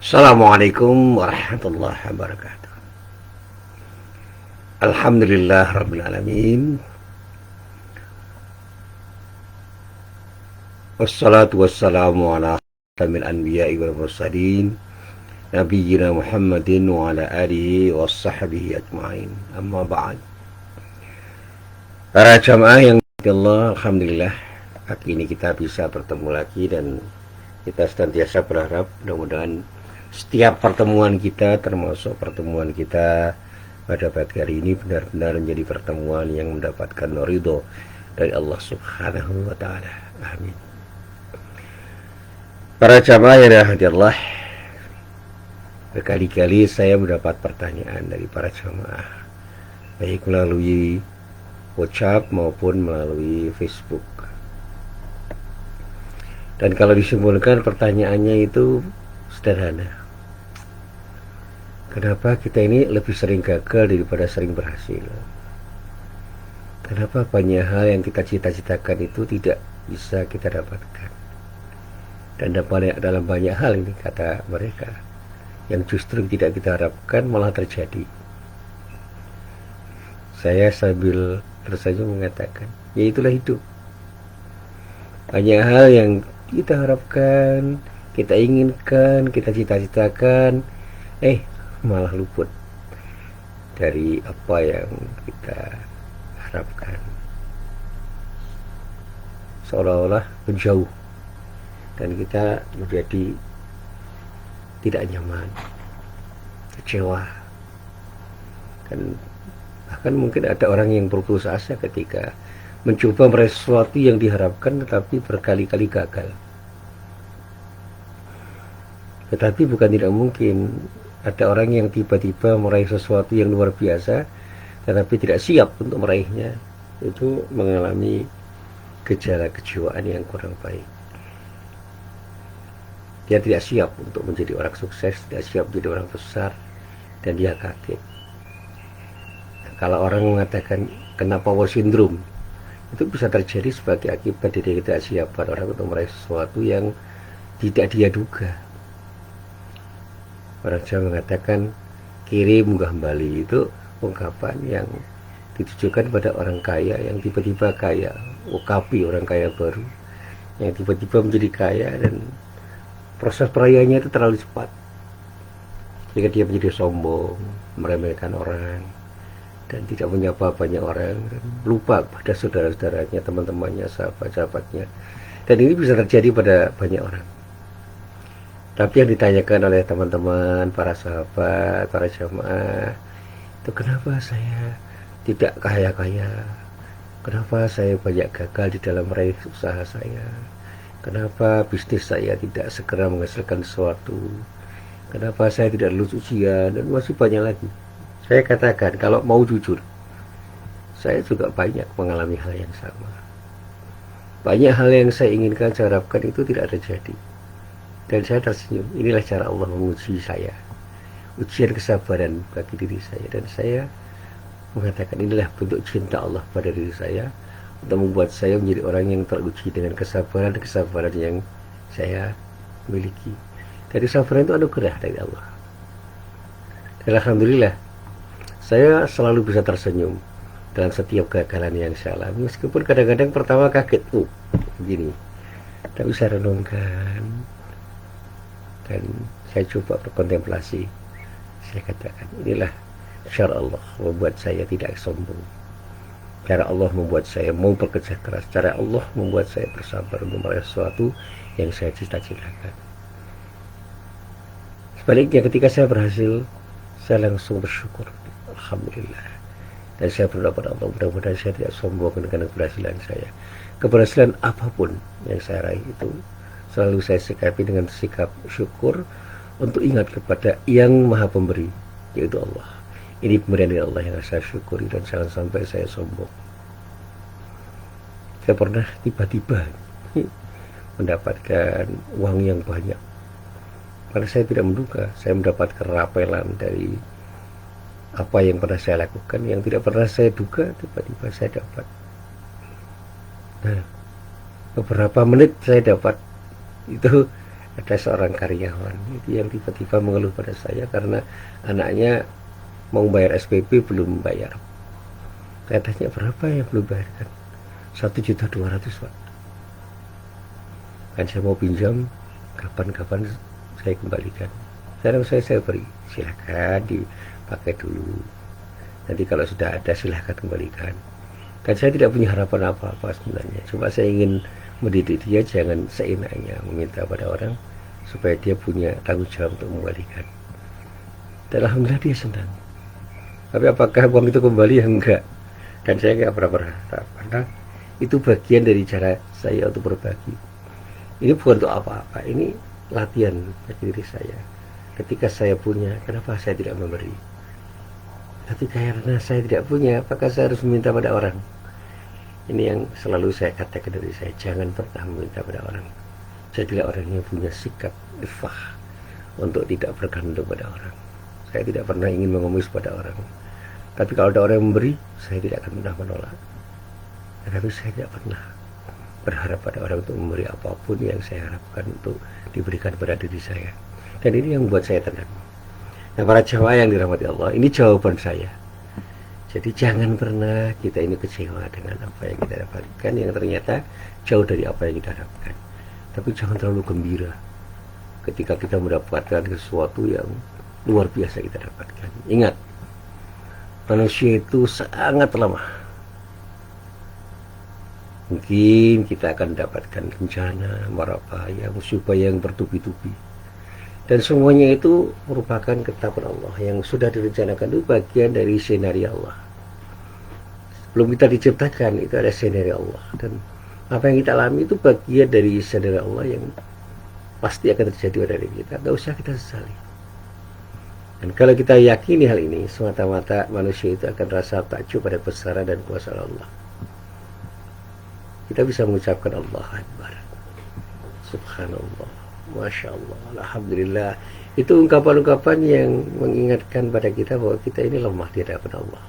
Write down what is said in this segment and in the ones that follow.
Assalamualaikum warahmatullahi wabarakatuh. Alhamdulillah rabbil alamin. Wassalatu wassalamu ala khatamil anbiya'i wal mursalin nabiyyina Muhammadin wa ala alihi washabbihi ajma'in. Amma ba'd. Para jamaah yang Allah, alhamdulillah pagi ini kita bisa bertemu lagi dan kita senantiasa berharap mudah-mudahan setiap pertemuan kita, termasuk pertemuan kita pada pagi hari ini, benar-benar menjadi pertemuan yang mendapatkan ridho dari Allah Subhanahu wa Ta'ala. Amin. Para jamaah yang dirahmati Allah, berkali-kali saya mendapat pertanyaan dari para jamaah, baik melalui WhatsApp maupun melalui Facebook. Dan kalau disimpulkan pertanyaannya itu sederhana. Kenapa kita ini lebih sering gagal daripada sering berhasil? Kenapa banyak hal yang kita cita-citakan itu tidak bisa kita dapatkan? Dan dalam banyak hal ini, kata mereka, yang justru tidak kita harapkan malah terjadi. Saya sambil tersenyum mengatakan, ya itulah hidup. Banyak hal yang kita harapkan, kita inginkan, kita cita-citakan, malah luput dari apa yang kita harapkan. Seolah-olah menjauh dan kita menjadi tidak nyaman, kecewa, dan bahkan mungkin ada orang yang berputus asa ketika mencoba meraih sesuatu yang diharapkan tetapi berkali-kali gagal. Tetapi bukan tidak mungkin ada orang yang tiba-tiba meraih sesuatu yang luar biasa tetapi tidak siap untuk meraihnya. Itu mengalami gejala kejiwaan yang kurang baik. Dia tidak siap untuk menjadi orang sukses, tidak siap menjadi orang besar, dan dia kaget. Kalau orang mengatakan kena power syndrome, itu bisa terjadi sebagai akibat dari ketidaksiapan orang untuk meraih sesuatu yang tidak dia duga. Orang Jawa mengatakan kiri munggah bali, itu ungkapan yang ditujukan pada orang kaya yang tiba-tiba kaya, okapi, orang kaya baru yang tiba-tiba menjadi kaya, dan proses perayaannya itu terlalu cepat sehingga dia menjadi sombong, meremehkan orang, dan tidak menyapa banyak orang, dan lupa pada saudara-saudaranya, teman-temannya, sahabat-sahabatnya. Dan ini bisa terjadi pada banyak orang. Tapi yang ditanyakan oleh teman-teman, para sahabat, para jamaah, itu kenapa saya tidak kaya-kaya? Kenapa saya banyak gagal di dalam meraih usaha saya? Kenapa bisnis saya tidak segera menghasilkan sesuatu? Kenapa saya tidak lulus ujian? Dan masih banyak lagi. Saya katakan, kalau mau jujur, saya juga banyak mengalami hal yang sama. Banyak hal yang saya inginkan, saya harapkan itu tidak terjadi. Dan saya tersenyum. Inilah cara Allah menguji saya. Ujian kesabaran bagi diri saya. Dan saya mengatakan inilah bentuk cinta Allah pada diri saya, untuk membuat saya menjadi orang yang teruji dengan kesabaran yang saya miliki. Dari kesabaran itu anugerah dari Allah. Dan alhamdulillah, saya selalu bisa tersenyum dalam setiap kegagalan yang saya alami, meskipun kadang-kadang pertama kaget, begini. Tapi saya renungkan dan saya coba berkontemplasi. Saya katakan, inilah cara Allah membuat saya tidak sombong. Cara Allah membuat saya mau bekerja keras. Cara Allah membuat saya bersabar untuk meraih sesuatu yang saya cita-citakan. Sebaliknya, ketika saya berhasil, saya langsung bersyukur, alhamdulillah. Dan saya berdoa pada Allah, mudah-mudahan saya tidak sombong dengan keberhasilan saya. Keberhasilan apapun yang saya raih itu selalu saya sikapi dengan sikap syukur, untuk ingat kepada yang maha pemberi, yaitu Allah. Ini pemberian dari Allah yang saya syukuri, dan jangan sampai saya sombong. Saya pernah tiba-tiba mendapatkan uang yang banyak, karena saya tidak menduga. Saya mendapatkan rapelan dari apa yang pernah saya lakukan, yang tidak pernah saya duga, tiba-tiba saya dapat. Nah, beberapa menit saya dapat itu Ada seorang karyawan itu yang tiba-tiba mengeluh pada saya karena anaknya mau bayar SPP belum bayar. Saya tanya berapa yang belum bayarkan? 1.200.000 Pak. Kan saya mau pinjam, kapan-kapan saya kembalikan. Saya beri, silahkan dipakai dulu. Nanti kalau sudah ada silahkan kembalikan. Kan saya tidak punya harapan apa-apa sebenarnya. Cuma saya ingin mendidik dia jangan seenaknya meminta pada orang supaya dia punya tanggung jawab untuk mengembalikan. Dan alhamdulillah dia senang. Tapi apakah uang itu kembali? Ya enggak. Dan saya nggak pernah berharap karena itu bagian dari cara saya untuk berbagi. Ini bukan untuk apa-apa. Ini latihan bagi diri saya. Ketika saya punya, kenapa saya tidak memberi? Ketika karena saya tidak punya, apakah saya harus meminta pada orang? Ini yang selalu saya katakan dari saya, jangan pernah meminta pada orang. Jadilah orang yang punya sikap ifah untuk tidak bergantung pada orang. Saya tidak pernah ingin mengemis pada orang. Tapi kalau ada orang yang memberi, saya tidak akan pernah menolak. Tetapi saya tidak pernah berharap pada orang untuk memberi apapun yang saya harapkan untuk diberikan pada diri saya. Dan ini yang membuat saya tenang. Nah, para Jawa yang dirahmati Allah, ini jawaban saya. Jadi jangan pernah kita ini kecewa dengan apa yang kita dapatkan yang ternyata jauh dari apa yang kita harapkan. Tapi jangan terlalu gembira ketika kita mendapatkan sesuatu yang luar biasa kita dapatkan. Ingat, manusia itu sangat lemah. Mungkin kita akan mendapatkan bencana, mara bahaya, musibah yang bertubi-tubi. Dan semuanya itu merupakan ketetapan Allah yang sudah direncanakan, itu bagian dari skenario Allah. Belum kita diciptakan, itu ada skenario Allah. Dan apa yang kita alami itu bagian dari skenario Allah yang pasti akan terjadi pada diri kita. Tidak usah kita sesali. Dan kalau kita yakini hal ini, semata-mata manusia itu akan rasa takjub pada besaran dan kuasa Allah. Kita bisa mengucapkan Allah Akbar, Subhanallah, Masya Allah, Alhamdulillah. Itu ungkapan-ungkapan yang mengingatkan pada kita bahwa kita ini lemah di hadapan Allah.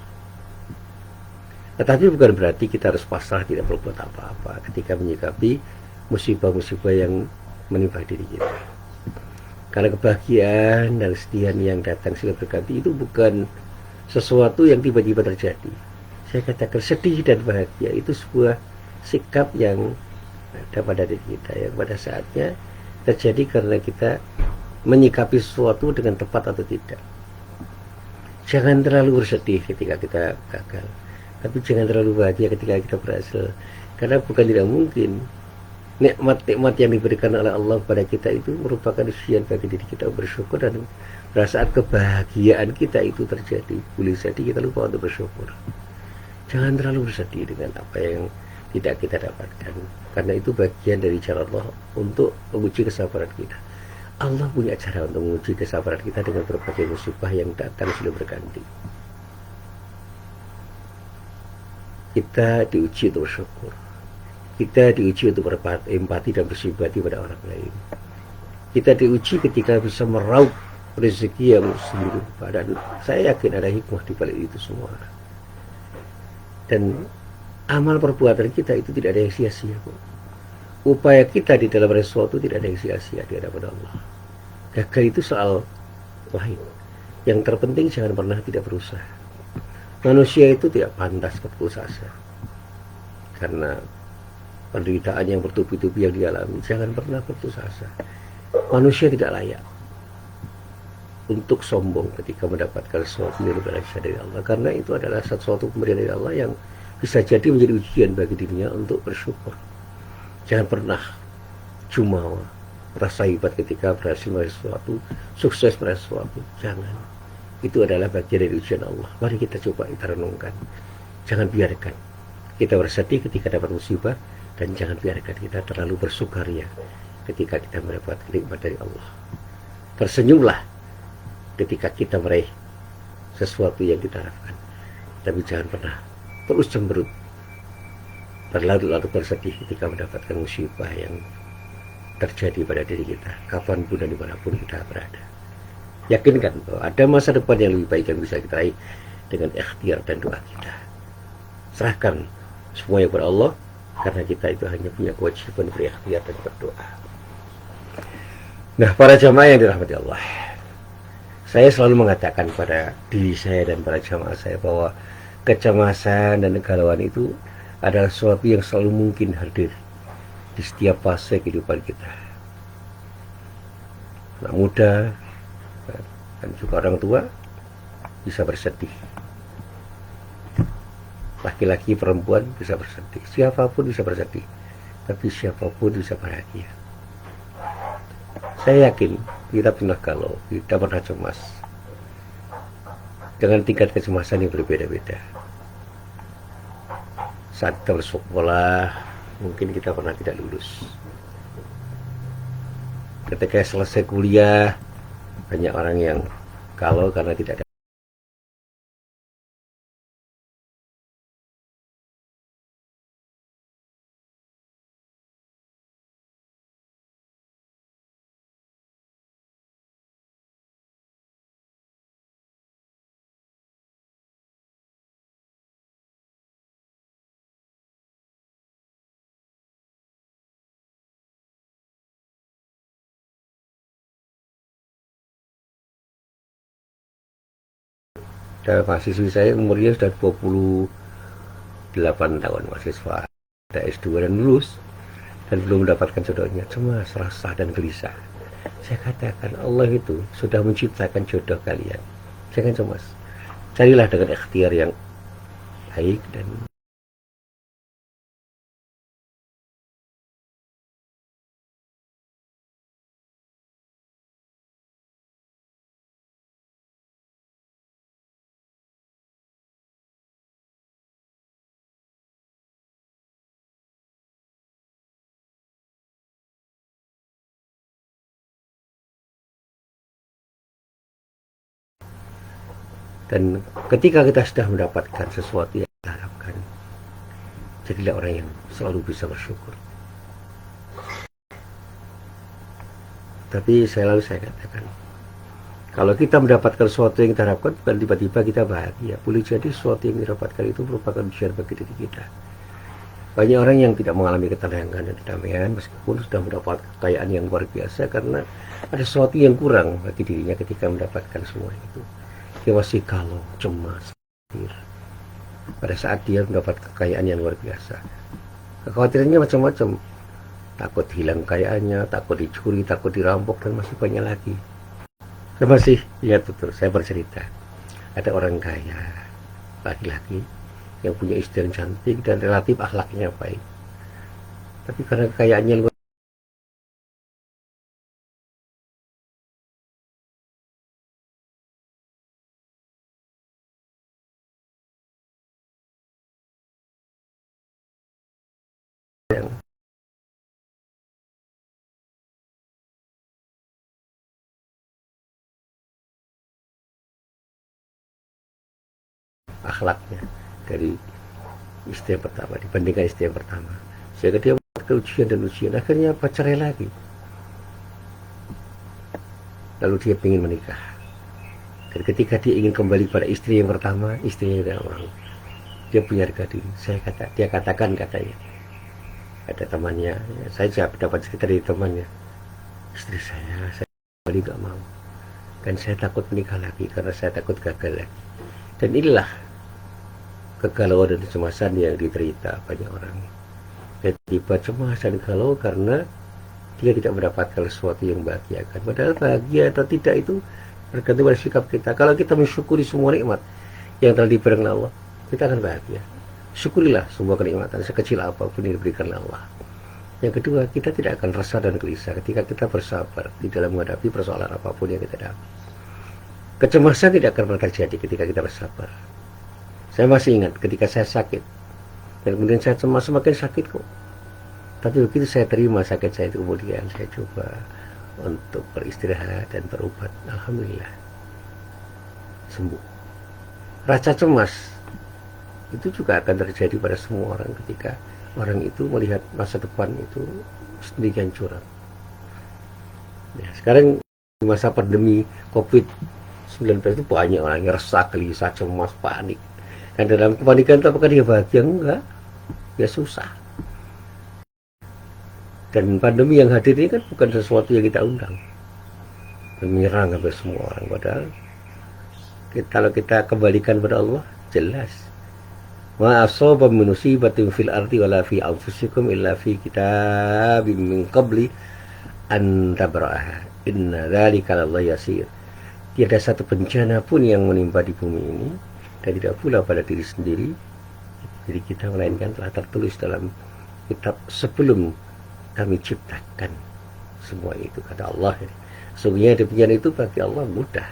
Tetapi bukan berarti kita harus pasrah, tidak berbuat apa-apa ketika menyikapi musibah-musibah yang menimpa diri kita. Karena kebahagiaan dan kesedihan yang datang silih berganti itu bukan sesuatu yang tiba-tiba terjadi. Saya katakan sedih dan bahagia itu sebuah sikap yang ada pada diri kita, yang pada saatnya terjadi karena kita menyikapi sesuatu dengan tepat atau tidak. Jangan terlalu bersedih ketika kita gagal, tapi jangan terlalu bahagia ketika kita berhasil. Karena bukan tidak mungkin nikmat-nikmat yang diberikan oleh Allah kepada kita itu merupakan ujian bagi diri kita bersyukur, dan pada saat kebahagiaan kita itu terjadi, boleh jadi kita lupa untuk bersyukur. Jangan terlalu bersedih dengan apa yang tidak kita dapatkan, karena itu bagian dari cara Allah untuk menguji kesabaran kita. Allah punya cara untuk menguji kesabaran kita dengan berbagai musibah yang datang silih berganti. Kita diuji untuk bersyukur, kita diuji untuk berempati dan bersimpati pada orang lain. Kita diuji ketika bisa meraup rezeki yang sendiri. Dan saya yakin ada hikmah di balik itu semua. Dan amal perbuatan kita itu tidak ada yang sia-sia. Upaya kita di dalam sesuatu tidak ada yang sia-sia di hadapan Allah. Gagal itu soal lain. Yang terpenting jangan pernah tidak berusaha. Manusia itu tidak pantas berputus asa karena penderitaan yang bertubi-tubi yang dialami. Jangan pernah berputus asa. Manusia tidak layak untuk sombong ketika mendapatkan sesuatu yang lebih dari Allah, karena itu adalah sesuatu pemberian dari Allah yang bisa jadi menjadi ujian bagi dirinya untuk bersyukur. Jangan pernah jumawa, rasa hebat ketika berhasil meraih sesuatu, sukses meraih sesuatu. Jangan. Itu adalah bagian dari ujian Allah. Mari kita coba kita renungkan. Jangan biarkan kita bersedih ketika dapat musibah, dan jangan biarkan kita terlalu bersukaria ketika kita mendapat nikmat dari Allah. Tersenyumlah ketika kita meraih sesuatu yang kita harapkan, tapi jangan pernah terus cemberut, berlarut-larut bersedih ketika mendapatkan musibah yang terjadi pada diri kita, kapanpun dan dimanapun kita berada. Yakinkan bahwa ada masa depan yang lebih baik yang bisa kita raih dengan ikhtiar dan doa kita. Serahkan semuanya kepada Allah, karena kita itu hanya punya kewajiban berikhtiar dan berdoa. Nah, para jamaah yang dirahmati Allah, saya selalu mengatakan pada diri saya dan para jamaah saya bahwa kecemasan dan kegalauan itu adalah sesuatu yang selalu mungkin hadir di setiap fase kehidupan kita. Anak muda dan juga orang tua bisa bersedih, laki-laki perempuan bisa bersedih, siapapun bisa bersedih, tapi siapapun bisa bahagia. Saya yakin kita pernah galau, kita pernah cemas, dengan tingkat kecemasan yang berbeda-beda. Saat kita bersekolah, mungkin kita pernah tidak lulus. Ketika selesai kuliah, banyak orang yang galau karena tidak ada. Dan mahasiswi saya umurnya sudah 28 tahun, mahasiswa, ada S2 dan lulus, dan belum mendapatkan jodohnya, cemas, resah, dan gelisah. Saya katakan Allah itu sudah menciptakan jodoh kalian, jangan cemas, carilah dengan ikhtiar yang baik. Dan ketika kita sudah mendapatkan sesuatu yang kita harapkan, jadilah orang yang selalu bisa bersyukur. Tapi saya katakan, kalau kita mendapatkan sesuatu yang kita harapkan, bukan tiba-tiba kita bahagia. Boleh jadi sesuatu yang didapatkan itu merupakan ujian bagi diri kita. Banyak orang yang tidak mengalami ketenangan dan kedamaian meskipun sudah mendapat kekayaan yang luar biasa, karena ada sesuatu yang kurang bagi dirinya ketika mendapatkan semua itu. Dia masih galau, cemas, khawatir pada saat dia mendapat kekayaan yang luar biasa. Kekhawatirannya macam-macam, takut hilang kekayaannya, takut dicuri, takut dirampok, dan masih banyak lagi. Saya masih ingat betul, saya bercerita, ada orang kaya, laki-laki, yang punya istri yang cantik dan relatif akhlaknya baik, tapi karena kekayaannya luar yang akhlaknya dari istri yang pertama dibandingkan istri yang pertama, sehingga dia mendapatkan ujian dan ujian, akhirnya pacarai lagi, lalu dia ingin menikah. Dan ketika dia ingin kembali pada istri yang pertama, istrinya tidak mau. Dia punya harga diri. Dia katakan katanya, ada temannya, saya dapat cerita dari temannya, istri saya kembali gak mau, dan saya takut menikah lagi karena saya takut gagal lagi. Dan inilah kegalauan dan kecemasan yang diterita banyak orang. Dia tiba cemas dan galau karena dia tidak mendapatkan sesuatu yang membahagiakan. Padahal bahagia atau tidak itu bergantung pada sikap kita. Kalau kita mensyukuri semua nikmat yang telah diberikan Allah, kita akan bahagia. Syukurilah semua kenikmatan sekecil apapun yang diberikan Allah. Yang kedua, kita tidak akan resah dan gelisah ketika kita bersabar di dalam menghadapi persoalan apapun yang kita hadapi. Kecemasan tidak akan pernah terjadi ketika kita bersabar. Saya masih ingat ketika saya sakit, dan kemudian saya cemas, semakin sakit kok. Tapi begitu saya terima sakit saya itu, kemudian saya coba untuk beristirahat dan berobat, alhamdulillah sembuh. Rasa cemas itu juga akan terjadi pada semua orang ketika orang itu melihat masa depan itu sedemikian curam. Ya, sekarang di masa pandemi COVID-19 itu banyak orang yang resah, gelisah, cemas, panik. Dan dalam kepanikan itu apakah dia bahagia? Enggak, ya susah. Dan pandemi yang hadir ini kan bukan sesuatu yang kita undang. menyerang hampir semua orang. Padahal kalau kita kembalikan pada Allah, jelas ma asaba min musibatin fil ardi wala fi anfusikum illa fi kitabim min qabli an tabra'aha inna dzalika 'alallahi yasir. Tiada satu bencana pun yang menimpa di bumi ini, dan tidak pula pada diri sendiri, jadi kita melainkan telah tertulis dalam kitab sebelum kami ciptakan semua itu, kata Allah. Sesungguhnya demikian itu bagi Allah mudah.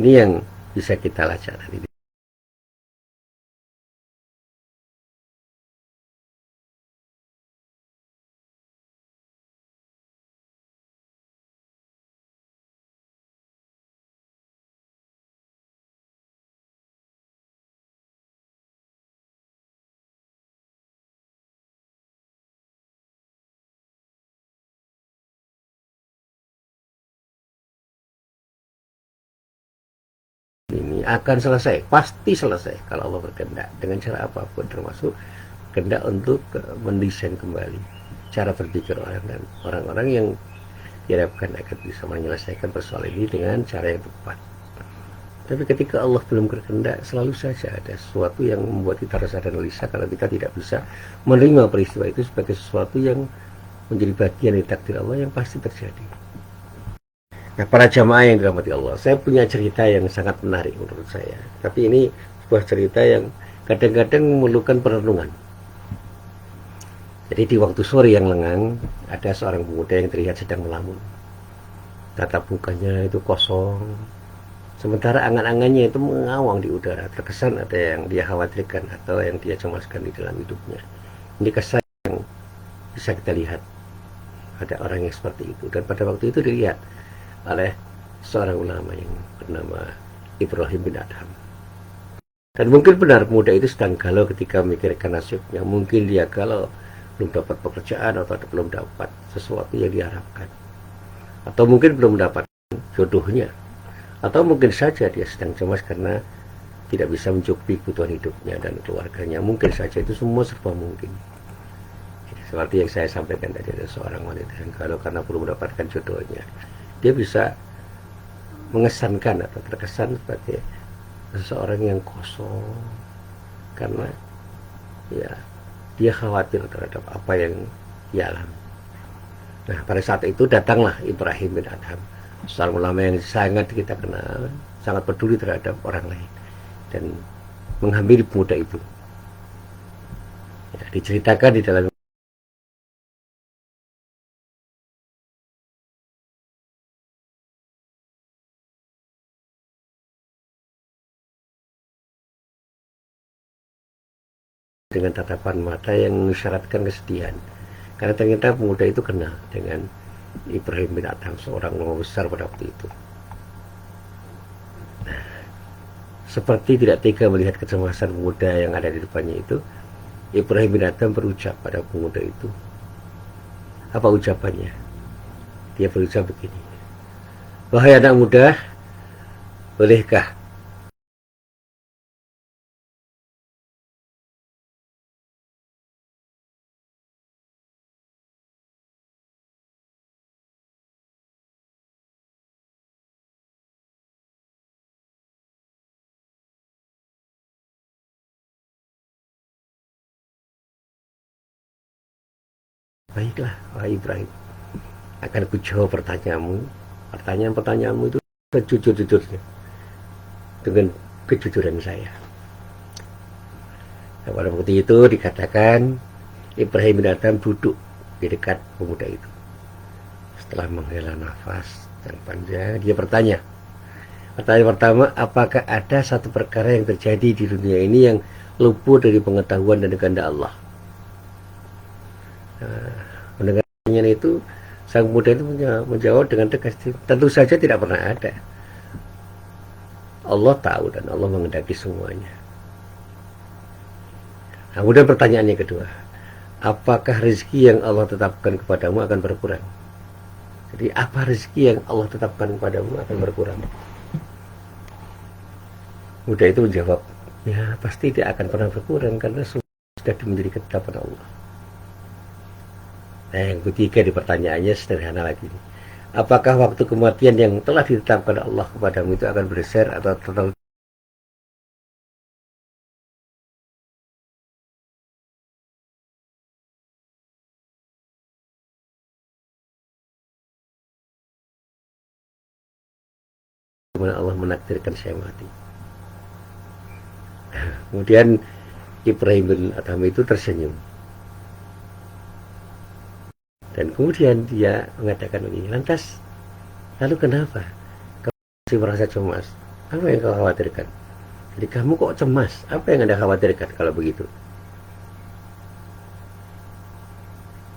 Ini yang bisa kita lacak tadi. Ini akan selesai, pasti selesai kalau Allah berkehendak dengan cara apapun, termasuk kehendak untuk mendesain kembali cara berpikir orang-orang yang diharapkan akan bisa menyelesaikan persoalan ini dengan cara yang tepat. Tapi ketika Allah belum berkehendak, selalu saja ada sesuatu yang membuat kita rasa dan gelisah kalau kita tidak bisa menerima peristiwa itu sebagai sesuatu yang menjadi bagian dari takdir Allah yang pasti terjadi. Nah, para jamaah yang dirahmati Allah, saya punya cerita yang sangat menarik menurut saya. Tapi ini sebuah cerita yang kadang-kadang memerlukan perenungan. Jadi di waktu sore yang lengang, ada seorang pemuda yang terlihat sedang melamun. Tatap mukanya itu kosong, sementara angan-angannya itu mengawang di udara. Terkesan ada yang dia khawatirkan atau yang dia cemaskan di dalam hidupnya. Ini kesan yang bisa kita lihat. Ada orang yang seperti itu. Dan pada waktu itu dilihat oleh seorang ulama yang bernama Ibrahim bin Adham. Dan mungkin benar pemuda itu sedang galau ketika memikirkan nasibnya. Mungkin dia galau belum dapat pekerjaan atau belum dapat sesuatu yang diharapkan, atau mungkin belum mendapat jodohnya, atau mungkin saja dia sedang cemas karena tidak bisa mencukupi kebutuhan hidupnya dan keluarganya. Mungkin saja, itu semua serba mungkin. Seperti yang saya sampaikan tadi, ada seorang wanita yang galau karena belum mendapatkan jodohnya. Dia bisa mengesankan atau terkesan sebagai seseorang yang kosong karena ya dia khawatir terhadap apa yang dia alami. Nah, pada saat itu datanglah Ibrahim bin Adham, seorang ulama yang sangat kita kenal, sangat peduli terhadap orang lain, dan menghampiri pemuda itu. Ya, diceritakan di dalam dengan tatapan mata yang mengisyaratkan kesedihan, karena ternyata pemuda itu kenal dengan Ibrahim bin Adham, seorang ulama besar pada waktu itu. Nah, seperti tidak tega melihat kecemasan pemuda yang ada di depannya itu, Ibrahim bin Adham berucap pada pemuda itu. Apa ucapannya? Dia berucap begini: "Wahai anak muda, bolehkah baiklah, wahai Ibrahim, akan kujawab pertanyaan-pertanyaanmu itu sejujur-jujurnya, dengan kejujuran saya." Nah, pada waktu itu dikatakan Ibrahim bin Adham duduk di dekat pemuda itu. Setelah menghela nafas yang panjang, dia bertanya. Pertanyaan pertama, apakah ada satu perkara yang terjadi di dunia ini yang luput dari pengetahuan dan kehendak Allah? Nah, mendengar pertanyaan itu, sang pemuda itu menjawab dengan tegas, tentu saja tidak pernah ada. Allah tahu dan Allah menghendaki semuanya. Nah, kemudian pertanyaan yang kedua, apakah rezeki yang Allah tetapkan kepadamu akan berkurang? Jadi apa rezeki yang Allah tetapkan kepadamu akan berkurang? Muda itu menjawab, ya pasti tidak akan pernah berkurang karena sudah menjadi ketetapan Allah. Nah, yang ketiga di pertanyaannya sederhana lagi. Apakah waktu kematian yang telah ditetapkan Allah kepadamu itu akan bergeser atau tetap dimana Allah menakdirkan saya mati? Kemudian Ibrahim bin Adham itu tersenyum. Dan kemudian dia mengatakan begini, lantas, lalu kenapa kamu masih merasa cemas? Apa yang kau khawatirkan? Jadi kamu kok cemas? Apa yang Anda khawatirkan kalau begitu?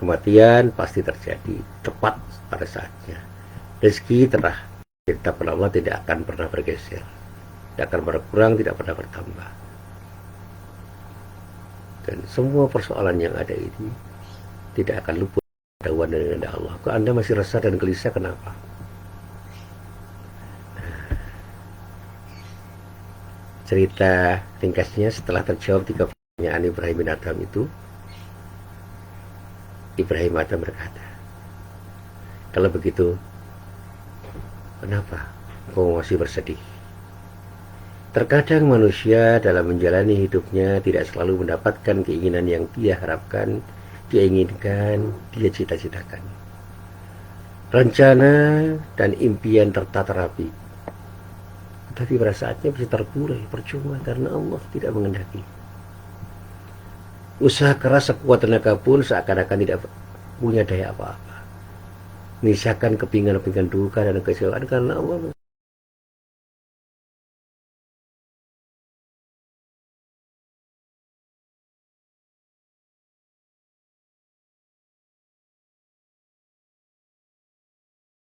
Kematian pasti terjadi, tepat pada saatnya. Rezeki telah ditetapkan Allah tidak akan pernah bergeser, tidak akan berkurang, tidak pernah bertambah. Dan semua persoalan yang ada ini tidak akan luput ketahuan dari Allah. Kok Anda masih resah dan gelisah, kenapa? Cerita ringkasnya, setelah terjawab 3 pertanyaan Ibrahim bin Adham itu, Ibrahim Adham berkata, kalau begitu, kenapa kau masih bersedih? Terkadang manusia dalam menjalani hidupnya tidak selalu mendapatkan keinginan yang dia harapkan, dia inginkan, dia cita-citakan. Rencana dan impian tertata rapi, tapi pada saatnya bisa terburai, percuma karena Allah tidak mengendaki. Usaha keras sekuat tenaga pun seakan-akan tidak punya daya apa-apa. Misalkan kepingan-kepingan duka dan kecewaan karena Allah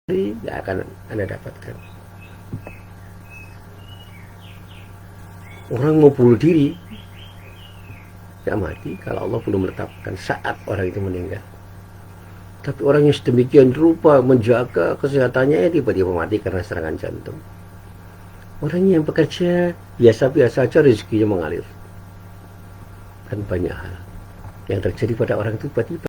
tidak akan Anda dapatkan. Orang mau bunuh diri, tidak mati kalau Allah belum menetapkan saat orang itu meninggal. Tapi orang yang sedemikian rupa menjaga kesehatannya tiba-tiba mati karena serangan jantung. Orang yang bekerja biasa-biasa saja rezekinya mengalir. Dan banyak hal yang terjadi pada orang itu tiba-tiba.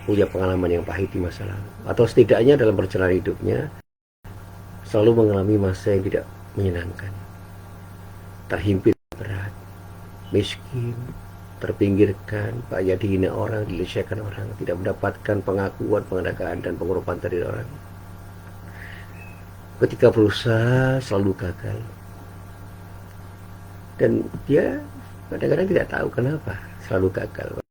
Punya pengalaman yang pahit di masa lalu, atau setidaknya dalam perjalanan hidupnya selalu mengalami masa yang tidak menyenangkan, terhimpit berat, miskin, terpinggirkan, banyak dihina orang, dilecehkan orang, tidak mendapatkan pengakuan, penghargaan dan penghormatan dari orang. Ketika berusaha selalu gagal, dan dia kadang-kadang tidak tahu kenapa selalu gagal.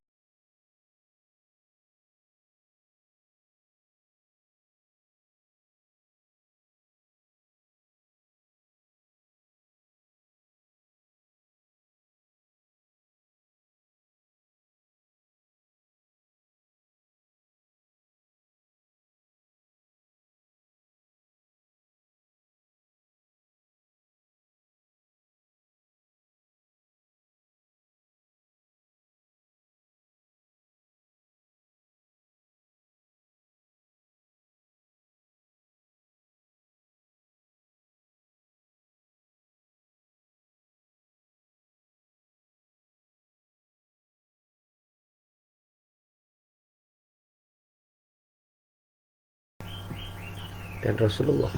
Dan Rasulullah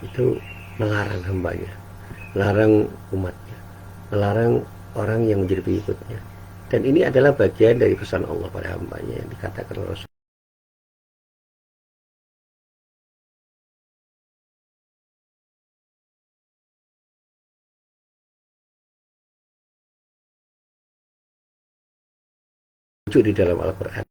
itu melarang hambanya, melarang umatnya, melarang orang yang menjadi pengikutnya. Dan ini adalah bagian dari pesan Allah pada hambanya yang dikatakan Rasul. Di dalam Al-Quran.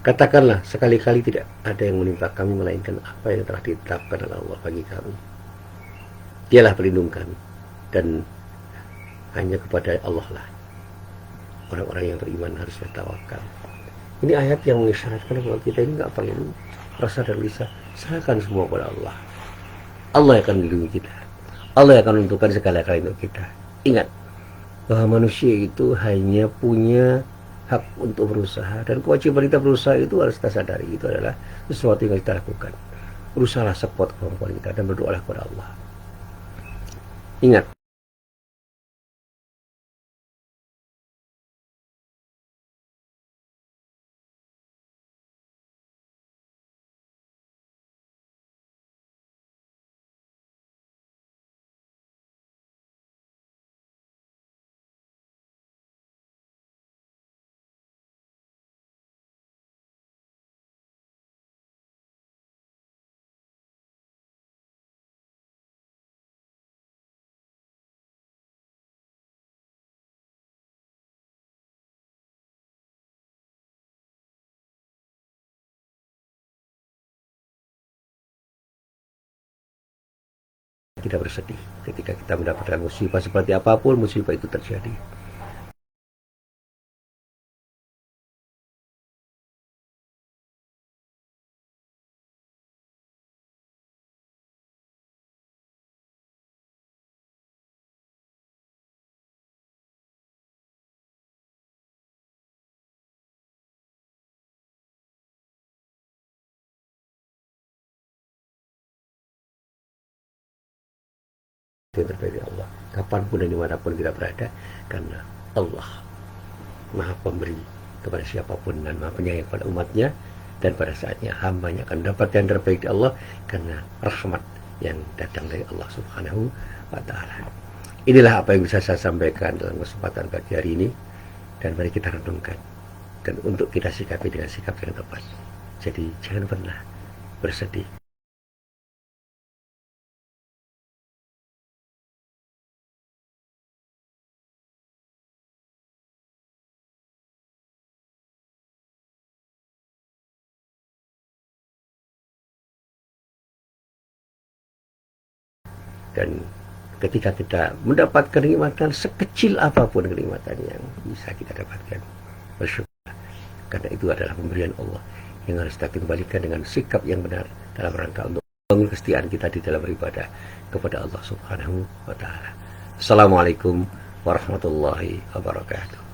Katakanlah, sekali-kali tidak ada yang menimpa kami melainkan apa yang telah ditetapkan oleh Allah bagi kami. Dialah pelindung kami, dan hanya kepada Allah lah orang-orang yang beriman harus bertawakal. Ini ayat yang mengisyaratkan bahwa kita ini nggak perlu rasa dan bisa, serahkan semua pada Allah. Allah akan melindungi kita, Allah akan menentukan segala-galanya untuk kita. Ingat bahwa manusia itu hanya punya hak untuk berusaha, dan kewajiban kita berusaha itu harus kita sadari, itu adalah sesuatu yang kita lakukan. Berusahalah sekuat kemampuan kita dan berdoalah kepada Allah. Ingat, kita bersedih ketika kita mendapatkan musibah seperti apapun musibah itu terjadi. Itu yang terbaik dari Allah, kapanpun dan dimanapun kita berada, karena Allah Maha Pemberi kepada siapapun dan Maha Penyayang pada umatnya, dan pada saatnya hambanya akan dapat yang terbaik dari Allah karena rahmat yang datang dari Allah Subhanahu wa Ta'ala. Inilah apa yang bisa saya sampaikan dalam kesempatan pagi hari ini, dan mari kita renungkan dan untuk kita sikapi dengan sikap yang tepat. Jadi jangan pernah bersedih. Dan ketika kita mendapatkan kenikmatan sekecil apapun kenikmatan yang bisa kita dapatkan, bersyukur, karena itu adalah pemberian Allah yang harus kita kembalikan dengan sikap yang benar dalam rangka untuk membangun kesetiaan kita di dalam beribadah kepada Allah Subhanahu wa Ta'ala. Assalamualaikum warahmatullahi wabarakatuh.